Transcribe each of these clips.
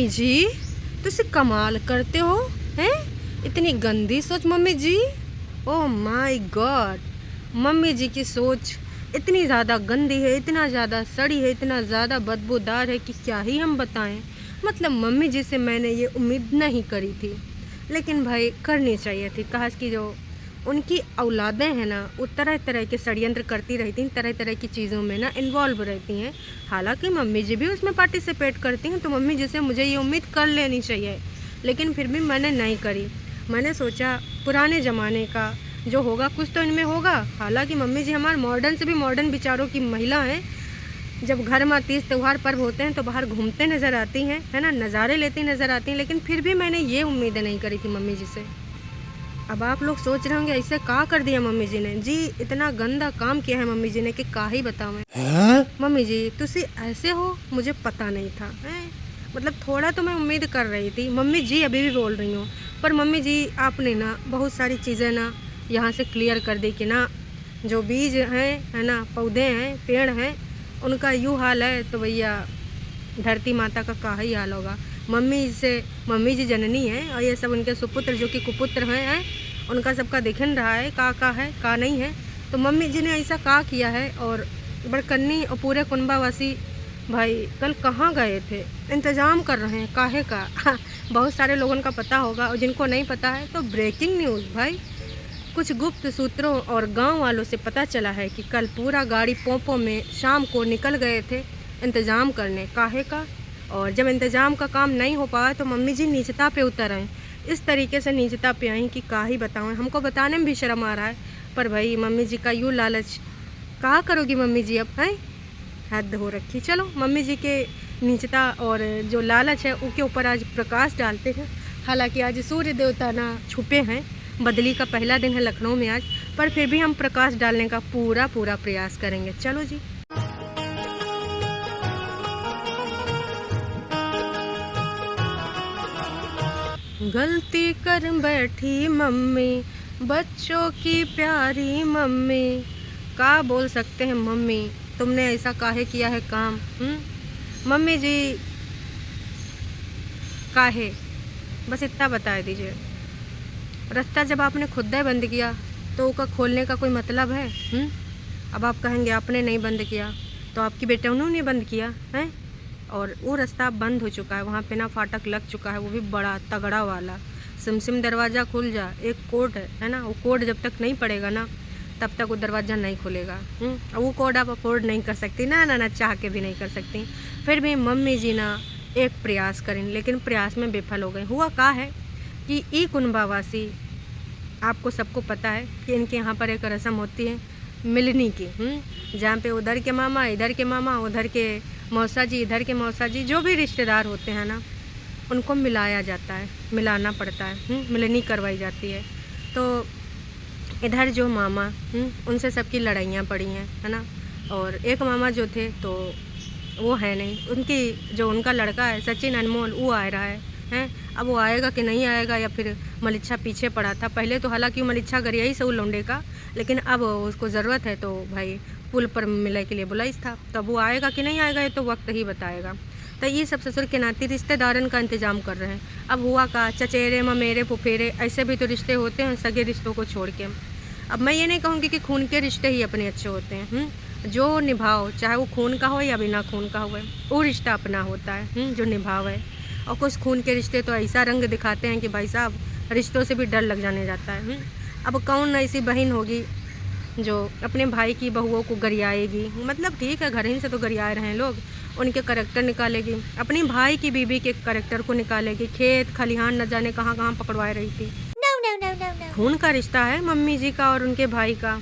जी तुसी कमाल करते हो हैं। इतनी गंदी सोच mummy ji. Oh my God, mummy ji की सोच इतनी ज़्यादा गंदी है, इतना ज़्यादा सड़ी है, इतना ज़्यादा बदबूदार है कि क्या ही हम बताएं। मतलब मम्मी जी से मैंने ये उम्मीद नहीं करी थी, लेकिन भाई करनी चाहिए थी। खास की जो उनकी औलादें हैं ना, वो तरह तरह के षड्यंत्र करती रहती हैं, तरह तरह की चीज़ों में ना इन्वॉल्व रहती हैं। हालांकि मम्मी जी भी उसमें पार्टिसिपेट करती हैं, तो मम्मी जी से मुझे ये उम्मीद कर लेनी चाहिए, लेकिन फिर भी मैंने नहीं करी। मैंने सोचा पुराने ज़माने का जो होगा कुछ तो इनमें होगा। हालांकि मम्मी जी हमारे मॉडर्न से भी मॉडर्न विचारों की महिला हैं। जब घर में तीज त्यौहार पर्व होते हैं तो बाहर घूमते नज़र आती हैं, है ना, नज़ारे लेती नज़र आती हैं, लेकिन फिर भी मैंने ये उम्मीद नहीं करी थी मम्मी जी से। अब आप लोग सोच रहे होंगे ऐसे का कर दिया मम्मी जी ने। जी इतना गंदा काम किया है मम्मी जी ने कि का ही बताऊं मैं। मम्मी जी तुसी ऐसे हो, मुझे पता नहीं था है? मतलब थोड़ा तो मैं उम्मीद कर रही थी। मम्मी जी अभी भी बोल रही हूँ, पर मम्मी जी आपने ना बहुत सारी चीज़ें ना यहाँ से क्लियर कर दी कि ना जो बीज हैं, है ना, पौधे हैं, पेड़ हैं, उनका यूँ हाल है तो भैया धरती माता का ही हाल होगा। मम्मी जी जननी है और ये सब उनके सुपुत्र जो कि कुपुत्र हैं, उनका सबका दिखन रहा है का है का नहीं है। तो मम्मी जी ने ऐसा का किया है। और बड़कन्नी और पूरे कुंबावासी भाई कल कहाँ गए थे, इंतज़ाम कर रहे हैं काहे का। बहुत सारे लोगों का पता होगा, और जिनको नहीं पता है तो ब्रेकिंग न्यूज़ भाई, कुछ गुप्त सूत्रों और गांव वालों से पता चला है कि कल पूरा गाड़ी पोंपों में शाम को निकल गए थे इंतज़ाम करने काहे का। और जब इंतज़ाम का काम नहीं हो पाया तो मम्मी जी नीचता पे उतर आए। इस तरीके से नीचता पे आई कि का ही बताऊँ, हमको बताने में भी शर्म आ रहा है। पर भाई मम्मी जी का यूँ लालच, कहा करोगी मम्मी जी अब, हैं हद हो रखी। चलो मम्मी जी के नीचता और जो लालच है उसके ऊपर आज प्रकाश डालते हैं। हालांकि आज सूर्य देवता ना छुपे हैं, बदली का पहला दिन है लखनऊ में आज, पर फिर भी हम प्रकाश डालने का पूरा प्रयास करेंगे। चलो जी। गलती कर बैठी मम्मी, बच्चों की प्यारी मम्मी। का बोल सकते हैं मम्मी, तुमने ऐसा काहे किया है काम। मम्मी जी काहे, बस इतना बता दीजिए। रास्ता जब आपने खुद ही बंद किया तो उसका खोलने का कोई मतलब है। अब आप कहेंगे आपने नहीं बंद किया, तो आपकी बेटों ने बंद किया है। और वो रास्ता बंद हो चुका है, वहाँ पे ना फाटक लग चुका है, वो भी बड़ा तगड़ा वाला। सिम दरवाज़ा खुल जा, एक कोड है ना, वो कोड जब तक नहीं पड़ेगा ना तब तक वो दरवाज़ा नहीं खुलेगा। वो कोड आप अफोर्ड नहीं कर सकती ना, चाह के भी नहीं कर सकती। फिर भी मम्मी जी ना एक प्रयास करें, लेकिन प्रयास में विफल हो गए। हुआ का है कि ई कुंबावासी, आपको सबको पता है कि इनके यहाँ पर एक रस्म होती है मिलनी की, जहाँ पे उधर के मामा, इधर के मामा, उधर के मौसा जी, इधर के मौसा जी, जो भी रिश्तेदार होते हैं ना उनको मिलाया जाता है, मिलाना पड़ता है, मिलनी करवाई जाती है। तो इधर जो मामा, उनसे सबकी लड़ाइयाँ पड़ी हैं, है ना। और एक मामा जो थे तो वो है नहीं, उनकी जो उनका लड़का है सचिन अनमोल, वो आ रहा है। अब वो आएगा कि नहीं आएगा, या फिर मलिच्छा पीछे पड़ा था पहले तो। हालांकि मलिच्छा गरियाई से वो लौंडे का, लेकिन अब उसको ज़रूरत है तो भाई पुल पर मिलने के लिए बुलाई था। तब वो आएगा कि नहीं आएगा ये तो वक्त ही बताएगा। तो ये सब ससुर के नाती रिश्तेदारन का इंतज़ाम कर रहे हैं। अब हुआ का, चचेरे ममेरे फुफेरे ऐसे भी तो रिश्ते होते हैं सगे रिश्तों को छोड़ के। अब मैं ये नहीं कहूँगी कि खून के रिश्ते ही अपने अच्छे होते हैं। जो निभाओ, चाहे वो खून का हो या बिना खून का हो, वो रिश्ता अपना होता है, जो निभाव है। और कुछ खून के रिश्ते तो ऐसा रंग दिखाते हैं कि भाई साहब रिश्तों से भी डर लग जाने जाता है। अब कौन ऐसी बहन होगी जो अपने भाई की बहुओं को गरियाएगी। मतलब ठीक है, घर ही से तो गरिया रहे हैं लोग, उनके करैक्टर निकालेगी, अपनी भाई की बीबी के करैक्टर को निकालेगी। खेत खलिहान न जाने कहाँ कहाँ पकड़वाए रही थी। no. खून का रिश्ता है मम्मी जी का और उनके भाई का।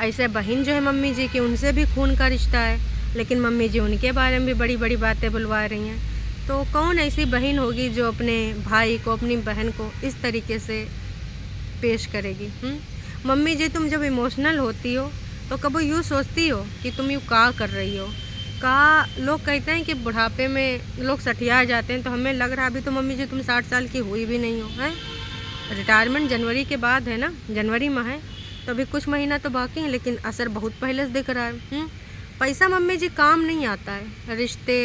ऐसे बहन जो है मम्मी जी की, उनसे भी खून का रिश्ता है, लेकिन मम्मी जी उनके बारे में भी बड़ी बड़ी बातें बुलवा रही हैं। तो कौन ऐसी बहन होगी जो अपने भाई को, अपनी बहन को इस तरीके से पेश करेगी। मम्मी जी तुम जब इमोशनल होती हो तो कभी यूँ सोचती हो कि तुम यूँ का कर रही हो। लोग कहते हैं कि बुढ़ापे में लोग सठिया जाते हैं, तो हमें लग रहा है अभी तो मम्मी जी तुम 60 साल की हुई भी नहीं हो। हैं रिटायरमेंट जनवरी के बाद है ना, जनवरी में है, तो अभी कुछ महीना तो बाकी है, लेकिन असर बहुत पहले से दिख रहा है। पैसा मम्मी जी काम नहीं आता है, रिश्ते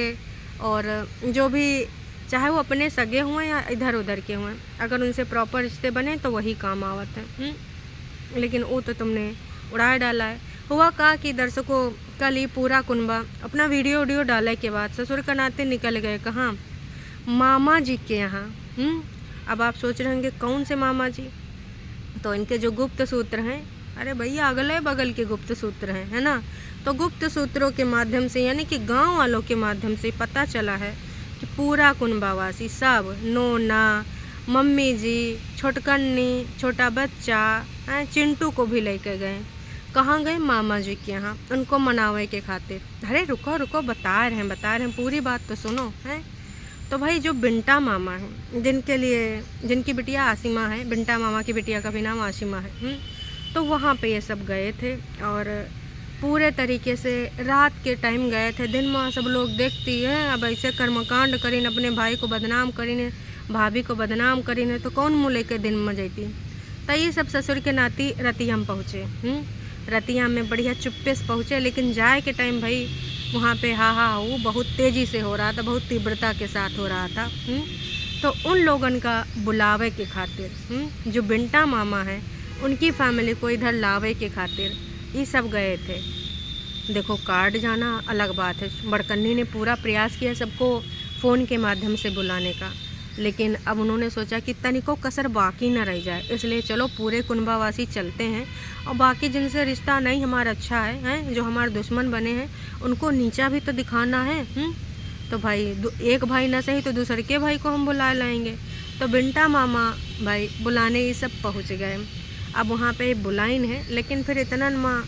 और जो भी चाहे वो अपने सगे हुए या इधर उधर के हुए, अगर उनसे प्रॉपर रिश्ते बने तो वही काम आवत है। लेकिन वो तो तुमने उड़ा डाला है। हुआ कहा कि दर्शकों, कल ही पूरा कुनबा अपना वीडियो डालने के बाद ससुर का नाते निकल गए कहाँ, मामा जी के यहाँ। अब आप सोच रहे होंगे कौन से मामा जी, तो इनके जो गुप्त सूत्र हैं, अरे भैया अगले बगल के गुप्त सूत्र हैं, है ना। तो गुप्त सूत्रों के माध्यम से यानी कि गांव वालों के माध्यम से पता चला है कि पूरा कुनबावासी सब, नोना, मम्मी जी, छोटकन्नी, छोटा बच्चा, चिंटू को भी लेके गए। कहाँ गए, मामा जी के यहाँ, उनको मनावे के खातिर। अरे रुको बता रहे हैं, पूरी बात तो सुनो है। तो भाई जो बिंटा मामा है, जिनकी बिटिया आसिमा है, बिंटा मामा की बिटिया का भी नाम आसिमा है, तो वहाँ पे ये सब गए थे और पूरे तरीके से रात के टाइम गए थे। दिन में सब लोग देखती है, अब ऐसे कर्मकांड करीन, अपने भाई को बदनाम करीने, भाभी को बदनाम करीने, तो कौन मुँह लेके दिन में जैती। तो ये सब ससुर के नाती रतिया में पहुँचे। रतिया में बढ़िया चुप्पे से पहुँचे, लेकिन जाए के टाइम भाई वहाँ पे वो बहुत तेज़ी से हो रहा था, बहुत तीव्रता के साथ हो रहा था। तो उन लोगन का बुलावे के खातिर जो बिंटा मामा है उनकी फैमिली को इधर लावे के खातिर ये सब गए थे। देखो कार्ड जाना अलग बात है, बड़कन्नी ने पूरा प्रयास किया सबको फ़ोन के माध्यम से बुलाने का, लेकिन अब उन्होंने सोचा कि तनिको कसर बाकी न रह जाए, इसलिए चलो पूरे कुनबावासी चलते हैं और बाकी जिनसे रिश्ता नहीं हमारा अच्छा है, जो हमारे दुश्मन बने हैं, उनको नीचा भी तो दिखाना है। तो भाई एक भाई ना सही तो दूसरे के भाई को हम बुला लाएंगे। तो बिंटा मामा भाई बुलाने ये सब पहुँच गए। अब वहाँ पे बुलाइन है, लेकिन फिर इतना माँ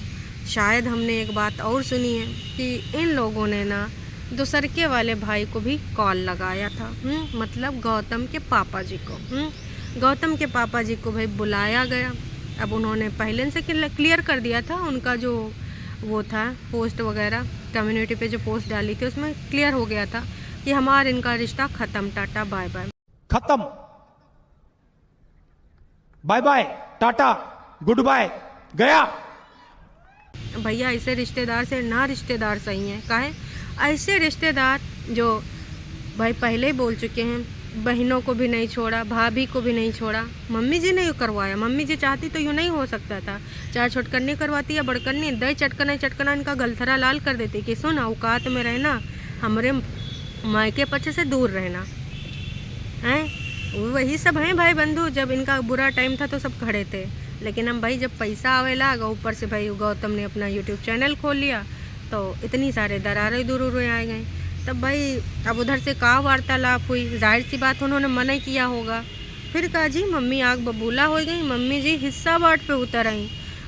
शायद हमने एक बात और सुनी है कि इन लोगों ने ना दूसरके वाले भाई को भी कॉल लगाया था, मतलब गौतम के पापा जी को। गौतम के पापा जी को भाई बुलाया गया। अब उन्होंने पहले से क्लियर कर दिया था, उनका जो वो था पोस्ट वगैरह कम्युनिटी पे जो पोस्ट डाली थी उसमें क्लियर हो गया था कि हमारा इनका रिश्ता ख़त्म, टाटा बाय बाय, खत्म, bye bye, tata, goodbye, गया। भैया ऐसे रिश्तेदार से ना रिश्तेदार सही हैं। काहे ऐसे रिश्तेदार जो भाई पहले ही बोल चुके हैं, बहनों को भी नहीं छोड़ा, भाभी को भी नहीं छोड़ा, मम्मी जी ने यूँ करवाया। मम्मी जी चाहती तो यूँ नहीं हो सकता था, चाहे छोटकन्नी करवाती या बड़कन्नी, दही चटकना इनका गलथरा लाल कर देती कि सुन औकात में रहना, हमारे मायके पक्ष से दूर रहना हैं। वही सब हैं भाई बंधु, जब इनका बुरा टाइम था तो सब खड़े थे, लेकिन हम भाई जब पैसा आवे लगा, ऊपर से भाई गौतम ने अपना यूट्यूब चैनल खोल लिया तो इतनी सारे दरारें दूर आ गए। तब भाई अब उधर से का वार्तालाप हुई, जाहिर सी बात उन्होंने मना किया होगा। फिर कहा जी मम्मी आग बबूला हो गई, मम्मी जी हिस्सा बांट पे उतर आई।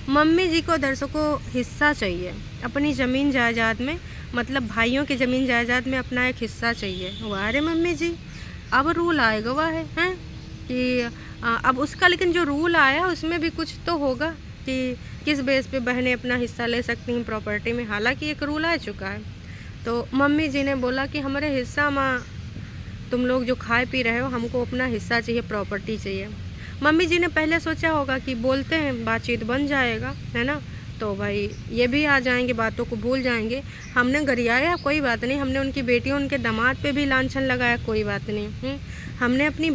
मम्मी जी को दर्शकों हिस्सा चाहिए अपनी ज़मीन जायदाद में, मतलब भाइयों की ज़मीन जायदाद में अपना एक हिस्सा चाहिए। वाह रे मम्मी जी, अब रूल आएगा वह है कि अब उसका, लेकिन जो रूल आया उसमें भी कुछ तो होगा कि किस बेस पे बहनें अपना हिस्सा ले सकती हैं प्रॉपर्टी में। हालांकि एक रूल आ चुका है। तो मम्मी जी ने बोला कि हमारे हिस्सा में तुम लोग जो खाए पी रहे हो, हमको अपना हिस्सा चाहिए, प्रॉपर्टी चाहिए। मम्मी जी ने पहले सोचा होगा कि बोलते हैं बातचीत बन जाएगा, है ना, तो भाई ये भी आ जाएंगे, बातों को भूल जाएंगे। हमने गरियाया कोई बात नहीं, हमने उनकी बेटियों उनके दामाद पे भी लांछन लगाया कोई बात नहीं। हमने अपनी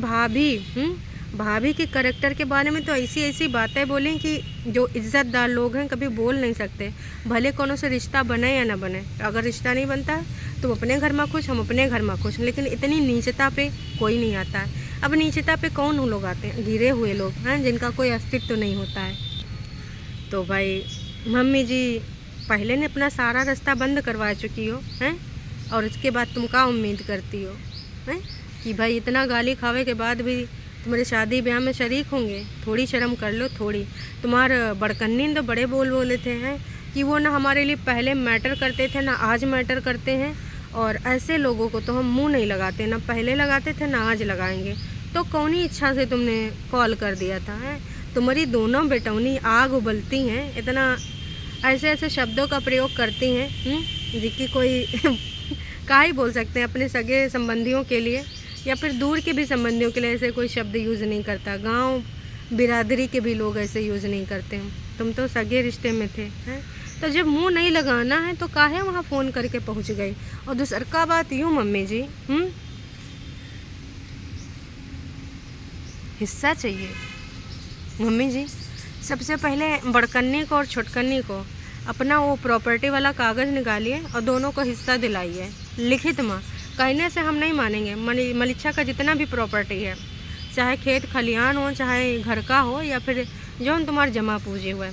भाभी के करैक्टर के बारे में तो ऐसी बातें बोली कि जो इज़्ज़तदार लोग हैं कभी बोल नहीं सकते, भले कोनो से रिश्ता बने या ना बने। अगर रिश्ता नहीं बनता है तुम अपने घर में खुश, हम अपने घर में खुश, लेकिन इतनी नीचता पे कोई नहीं आता है। अब नीचता पे कौन लोग आते हैं, गिरे हुए लोग हैं जिनका कोई अस्तित्व नहीं होता है। तो भाई मम्मी जी पहले ने अपना सारा रास्ता बंद करवा चुकी हो हैं, और उसके बाद तुम क्या उम्मीद करती हो हैं कि भाई इतना गाली खावे के बाद भी तुम्हारे शादी ब्याह में शरीक होंगे। थोड़ी शर्म कर लो, थोड़ी। तुम्हारे बड़कन्नी तो बड़े बोले थे हैं कि वो ना हमारे लिए पहले मैटर करते थे ना आज मैटर करते हैं, और ऐसे लोगों को तो हम मुंह नहीं लगाते, ना पहले लगाते थे ना आज लगाएंगे। तो कौन ही इच्छा से तुमने कॉल कर दिया था हैं? तुम्हारी दोनों बेटौनी आग उबलती हैं, इतना ऐसे शब्दों का प्रयोग करती हैं जिसकी कोई क्या ही बोल सकते हैं, अपने सगे संबंधियों के लिए या फिर दूर के भी संबंधियों के लिए ऐसे कोई शब्द यूज़ नहीं करता। गांव बिरादरी के भी लोग ऐसे यूज़ नहीं करते हैं। तुम तो सगे रिश्ते में थे हैं, तो जब मुंह नहीं लगाना है तो काहे वहाँ फ़ोन करके पहुँच गई। और दूसर का बात यूँ मम्मी जी हिस्सा चाहिए। मम्मी जी, सबसे पहले बड़कन्नी को और छोटकन्नी को अपना वो प्रॉपर्टी वाला कागज़ निकालिए और दोनों को हिस्सा दिलाइए लिखित में। कहने से हम नहीं मानेंगे। मलिच्छा का जितना भी प्रॉपर्टी है, चाहे खेत खलिहान हो, चाहे घर का हो, या फिर जो तुम्हारे जमा पूंजी हुए,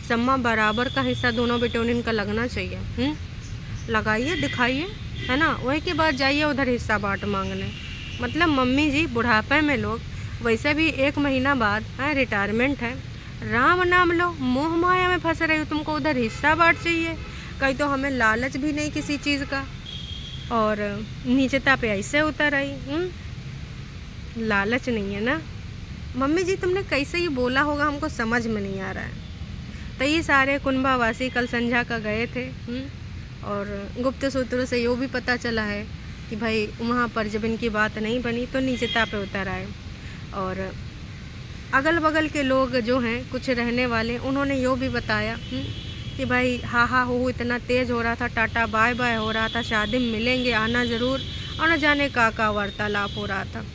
सम्मा बराबर का हिस्सा दोनों बेटोनिन का लगना चाहिए। लगाइए, दिखाइए, है ना। वही के बाद जाइए उधर हिस्सा बाँट मांगने। मतलब मम्मी जी, बुढ़ापे में लोग वैसे भी 1 महीना बाद है रिटायरमेंट है, राम नाम लो, मोह माया में फंस रही हो, तुमको उधर हिस्सा बाँट चाहिए। कहीं तो हमें लालच भी नहीं किसी चीज़ का, और नीचता पे ऐसे उतर आई। लालच नहीं है ना मम्मी जी। तुमने कैसे ये बोला होगा हमको समझ में नहीं आ रहा है। तो ये सारे कुंभावासी कल संध्या का गए थे, और गुप्त सूत्रों से यो भी पता चला है कि भाई वहाँ पर जब इनकी बात नहीं बनी तो नीचता पे उतर आए। और अगल बगल के लोग जो हैं कुछ रहने वाले, उन्होंने यो भी बताया कि भाई हा हो इतना तेज़ हो रहा था, टाटा बाय बाय हो रहा था, शादी में मिलेंगे, आना ज़रूर, और न जाने का वार्तालाप हो रहा था।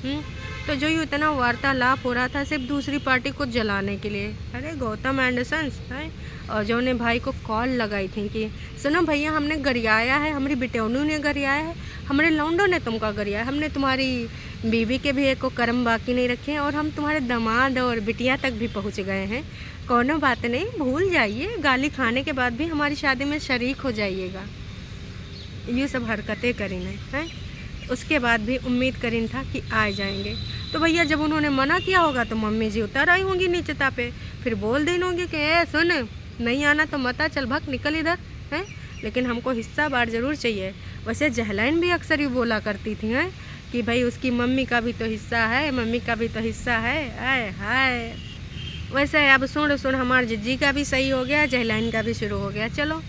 तो जो इतना वार्तालाप हो रहा था सिर्फ दूसरी पार्टी को जलाने के लिए। अरे गौतम एंडरसन्स है, और जो ने भाई को कॉल लगाई थी कि सुनो भैया, हमने गरियाया है, हमारी बिटेवनू ने गरियाया है, हमारे लौंडों ने तुमका गरियाया, हमने तुम्हारी बीवी के भी एक को कर्म बाकी नहीं रखे हैं, और हम तुम्हारे दामाद और बिटिया तक भी पहुंच गए हैं। कोनो बात नहीं, भूल जाइए, गाली खाने के बाद भी हमारी शादी में शरीक हो जाइएगा। ये सब हरकतें करी हैं। उसके बाद भी उम्मीद करीन था कि आ जाएंगे। तो भैया जब उन्होंने मना किया होगा तो मम्मी जी उतर आई होंगी नीचता पे, फिर बोल देन होंगे कि ए सुन, नहीं आना तो मता, चल भग निकल इधर है। लेकिन हमको हिस्सा बाँट ज़रूर चाहिए। वैसे जहलैन भी अक्सर ही बोला करती थी हैं कि भाई उसकी मम्मी का भी तो हिस्सा है, मम्मी का भी तो हिस्सा है। आय हाय। वैसे अब सुन हमारे जिज्जी का भी सही हो गया, जहलैन का भी शुरू हो गया। चलो,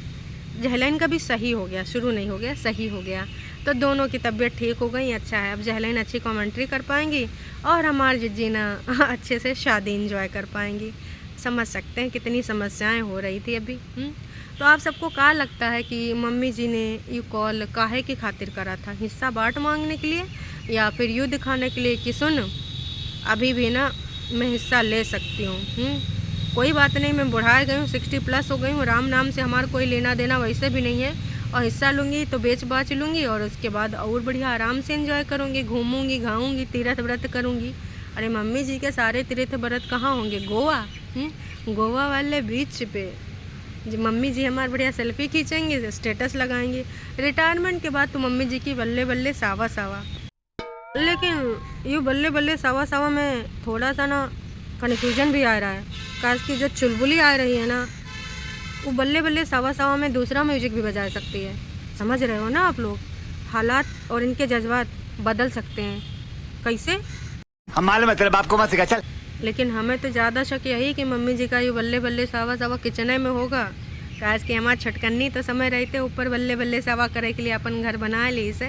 जहलैन का भी सही हो गया, शुरू नहीं हो गया, सही हो गया। तो दोनों की तबीयत ठीक हो गई, अच्छा है। अब जहलैन अच्छी कमेंट्री कर पाएंगी और हमारी जिज्जी ना अच्छे से शादी एंजॉय कर पाएंगी। समझ सकते हैं कितनी समस्याएं हो रही थी अभी। तो आप सबको क्या लगता है कि मम्मी जी ने ये कॉल काहे की खातिर करा था? हिस्सा बाँट मांगने के लिए, या फिर यूँ दिखाने के लिए कि सुन अभी भी ना मैं हिस्सा ले सकती हूँ। कोई बात नहीं, मैं बुढ़ा गई हूँ, 60+ हो गई हूँ, राम नाम से हमारा कोई लेना देना वैसे भी नहीं है, और हिस्सा लूँगी तो बेच बाच लूँगी, और उसके बाद और बढ़िया आराम से एंजॉय करूँगी, घूमूँगी घाऊँगी, तीर्थ व्रत करूँगी। अरे मम्मी जी के सारे तीर्थ व्रत कहाँ होंगे? गोवा। गोवा वाले बीच पे जी मम्मी जी हमारे बढ़िया सेल्फी खींचेंगे, स्टेटस लगाएंगे। रिटायरमेंट के बाद तो मम्मी जी की बल्ले बल्ले सावा सावा। लेकिन ये बल्ले बल्ले सावा सावा में थोड़ा सा ना कन्फ्यूजन भी आ रहा है। काश की जो चुलबुली आ रही है ना, वो बल्ले बल्ले सावा सावा में दूसरा म्यूजिक भी बजा सकती है। समझ रहे हो ना आप लोग? हालात और इनके जज्बात बदल सकते हैं। कैसे? हम मालूम है, तेरे बाप को मत सिखा, चल। लेकिन हमें तो ज़्यादा शक यही कि मम्मी जी का ये बल्ले बल्ले सावा सावा किचने में होगा। काश कि हमारे छटकन्नी तो समय रहते ऊपर बल्ले बल्ले सावा करे के लिए अपन घर बना ली इसे,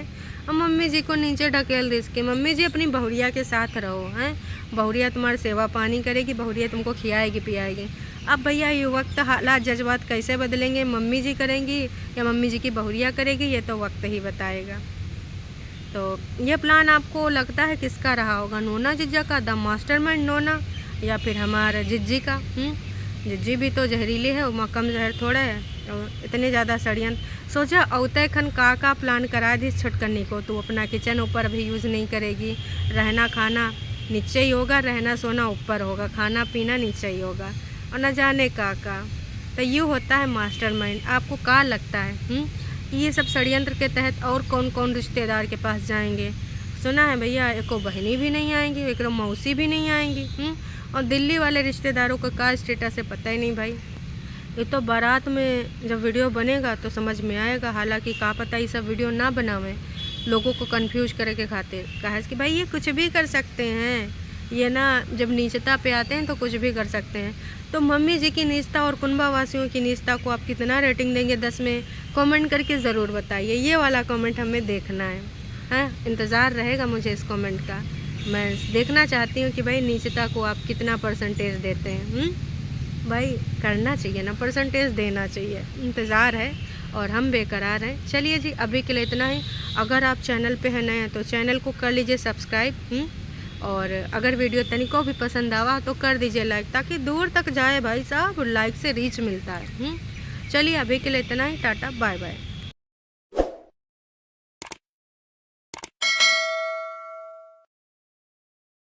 और मम्मी जी को नीचे ढकेल दी इसके। मम्मी जी अपनी बहुरिया के साथ रहो, हैं। बहुरिया तुम्हारी सेवा पानी करेगी, बहुरिया तुमको खिलाएगी पियाएगी। अब भैया ये वक्त हालात जज्बात कैसे बदलेंगे, मम्मी जी करेंगी या मम्मी जी की बहुरिया करेगी, ये तो वक्त ही बताएगा। तो ये प्लान आपको लगता है किसका रहा होगा? नोना जिज्जा का, द मास्टरमाइंड नोना, या फिर हमारे जिज्जी का? जिज्जी भी तो जहरीली है, वहाँ कम जहर थोड़ा है, और इतने ज़्यादा षड्यंत्र। सोचा अवतय खन का प्लान करा दी छुटकनी को। तो अपना किचन ऊपर अभी यूज़ नहीं करेगी, रहना खाना नीचे ही होगा, रहना सोना ऊपर होगा, खाना पीना नीचे ही होगा, और न जाने का। तो यूँ होता है मास्टरमाइंड। आपको क्या लगता है ये सब षड्यंत्र के तहत और कौन कौन रिश्तेदार के पास जाएंगे? सुना है भैया एको बहनी भी नहीं आएंगी, एक मौसी भी नहीं आएंगी, और दिल्ली वाले रिश्तेदारों का क्या स्टेटस है पता ही नहीं भाई। ये तो बारात में जब वीडियो बनेगा तो समझ में आएगा। हालांकि क्या पता ये सब वीडियो ना बनावें लोगों को कंफ्यूज करे के खातिर। कहा कि भाई ये कुछ भी कर सकते हैं, ये ना जब नीचता पे आते हैं तो कुछ भी कर सकते हैं। तो मम्मी जी की नीचता और कुंभा वासियों की नीचता को आप कितना रेटिंग देंगे 10 में? कमेंट करके ज़रूर बताइए। ये वाला कमेंट हमें देखना है, हाँ। इंतज़ार रहेगा मुझे इस कमेंट का। मैं देखना चाहती हूँ कि भाई नीचता को आप कितना परसेंटेज देते हैं। भाई करना चाहिए ना, परसेंटेज देना चाहिए। इंतज़ार है और हम बेकरार हैं। चलिए जी, अभी के लिए इतना ही। अगर आप चैनल पे हैं नए तो चैनल को कर लीजिए सब्सक्राइब, और अगर वीडियो तनिको भी पसंद आवा तो कर दीजिए लाइक, ताकि दूर तक जाए भाई साहब, लाइक से रीच मिलता है। चलिए अभी के लिए इतना ही, टाटा बाय बाय।